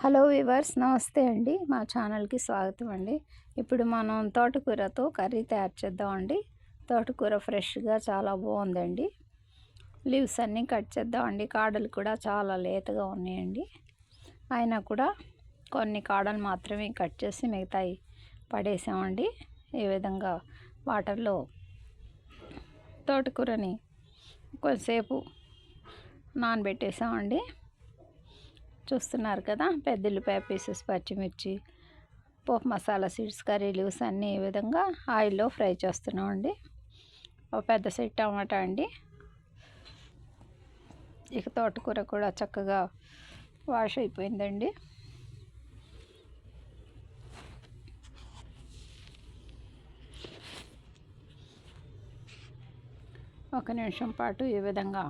Hello weavers, నమస్తే అండి. మా ఛానల్కి స్వాగతం అండి. ఇప్పుడు మనం తోటకూరతో కర్రీ తయారు చేద్దామండి. తోటకూర ఫ్రెష్గా చాలా బాగుందండి. లీవ్స్ అన్నీ కట్ చేద్దామండి. కాడలు కూడా చాలా లేతగా ఉన్నాయండి. అయినా కూడా కొన్ని కాడలు మాత్రమే కట్ చేసి మిగతాయి పడేసామండి. ఈ విధంగా వాటర్లో తోటకూరని కొంతసేపు నానబెట్టేసామండి. చూస్తున్నారు కదా, పెద్ద ఉల్లిపాయ పీసెస్, పచ్చిమిర్చి, పోపు మసాలా సీడ్స్, కర్రీ లీవ్స్ అన్నీ ఈ విధంగా ఆయిల్లో ఫ్రై చేస్తున్నామండి. ఒక పెద్ద సైజ్ టమాటా అండి. ఇక తోటకూర కూడా చక్కగా వాష్ అయిపోయిందండి. ఒక నిమిషం పాటు ఈ విధంగా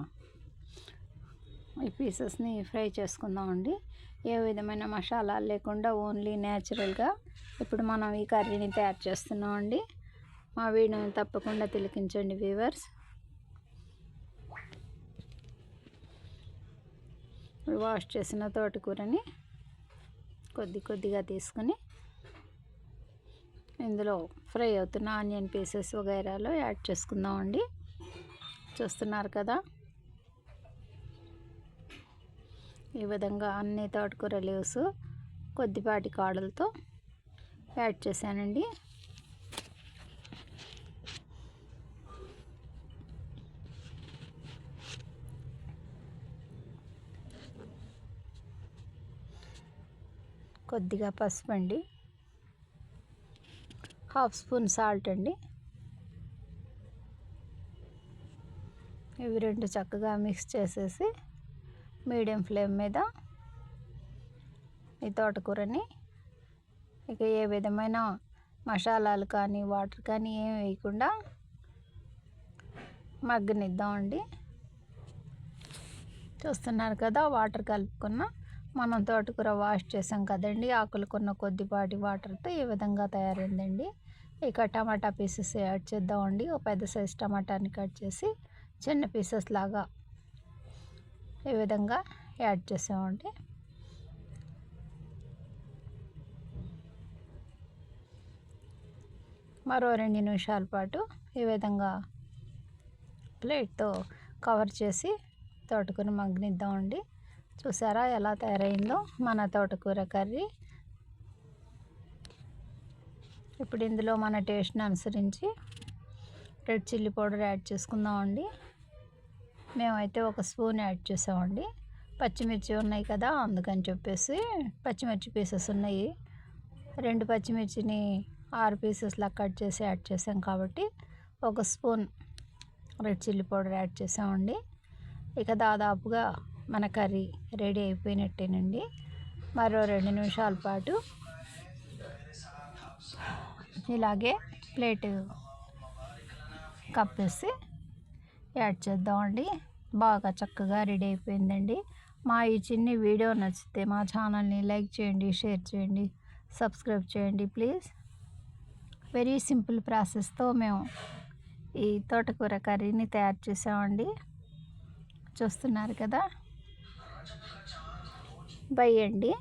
ఈ పీసెస్ని ఫ్రై చేసుకుందామండి. ఏ విధమైన మసాలాలు లేకుండా ఓన్లీ న్యాచురల్గా ఇప్పుడు మనం ఈ కర్రీని తయారు చేస్తున్నామండి. మా వీడియోని తప్పకుండా తిలకించండి వ్యూవర్స్. వాష్ చేసిన తోటకూరని కొద్దిగా తీసుకుని ఇందులో ఫ్రై అవుతున్న ఆనియన్ పీసెస్ వగైరాలో యాడ్ చేసుకుందామండి. చూస్తున్నారు కదా, ఈ విధంగా అన్ని తోటకూర లీవ్స్ కొద్దిపాటి కాడలతో యాడ్ చేశానండి. కొద్దిగా పసుపు అండి, హాఫ్ స్పూన్ సాల్ట్ అండి. ఇవి రెండు చక్కగా మిక్స్ చేసేసి మీడియం ఫ్లేమ్ మీద ఈ తోటకూరని ఇక ఏ విధమైన మసాలాలు కానీ వాటర్ కానీ ఏం వేయకుండా మగ్గనిద్దామండి. చూస్తున్నారు కదా, వాటర్ కలుపుకున్న మనం తోటకూర వాష్ చేసాం కదండి, ఆకులుకున్న కొద్దిపాటి వాటర్తో ఈ విధంగా తయారైందండి. ఇక టమాటా పీసెస్ యాడ్ చేద్దామండి. ఒక పెద్ద సైజ్ టమాటాని కట్ చేసి చిన్న పీసెస్ లాగా ఈ విధంగా యాడ్ చేసామండి. మరో 2 నిమిషాల పాటు ఈ విధంగా ప్లేట్తో కవర్ చేసి తోటకూర మగ్గనిద్దామండి. చూసారా ఎలా తయారైందో మన తోటకూర కర్రీ. ఇప్పుడు ఇందులో మన టేస్ట్ని అనుసరించి రెడ్ చిల్లీ పౌడర్ యాడ్ చేసుకుందామండి. మేమైతే ఒక స్పూన్ యాడ్ చేసామండి. పచ్చిమిర్చి ఉన్నాయి కదా, అందుకని చెప్పేసి పచ్చిమిర్చి పీసెస్ ఉన్నాయి. 2 పచ్చిమిర్చిని 6 పీసెస్లా కట్ చేసి యాడ్ చేసాం కాబట్టి ఒక spoon red chilli powder add చేసామండి. ఇక దాదాపుగా మన కర్రీ రెడీ అయిపోయినట్టేనండి. మరో 2 నిమిషాల పాటు ఇలాగే ప్లేట్ కప్పేసి యాడ్ చేద్దామండి. బాగా చక్కగా రెడీ అయిపోయిందండి. మా ఈ చిన్ని వీడియో నచ్చితే మా ఛానల్ని లైక్ చేయండి, షేర్ చేయండి, సబ్స్క్రైబ్ చేయండి ప్లీజ్. వెరీ సింపుల్ ప్రాసెస్తో మేము ఈ తోటకూర కర్రీని తయారు చేసామండి. చూస్తున్నారు కదా. బై అండి.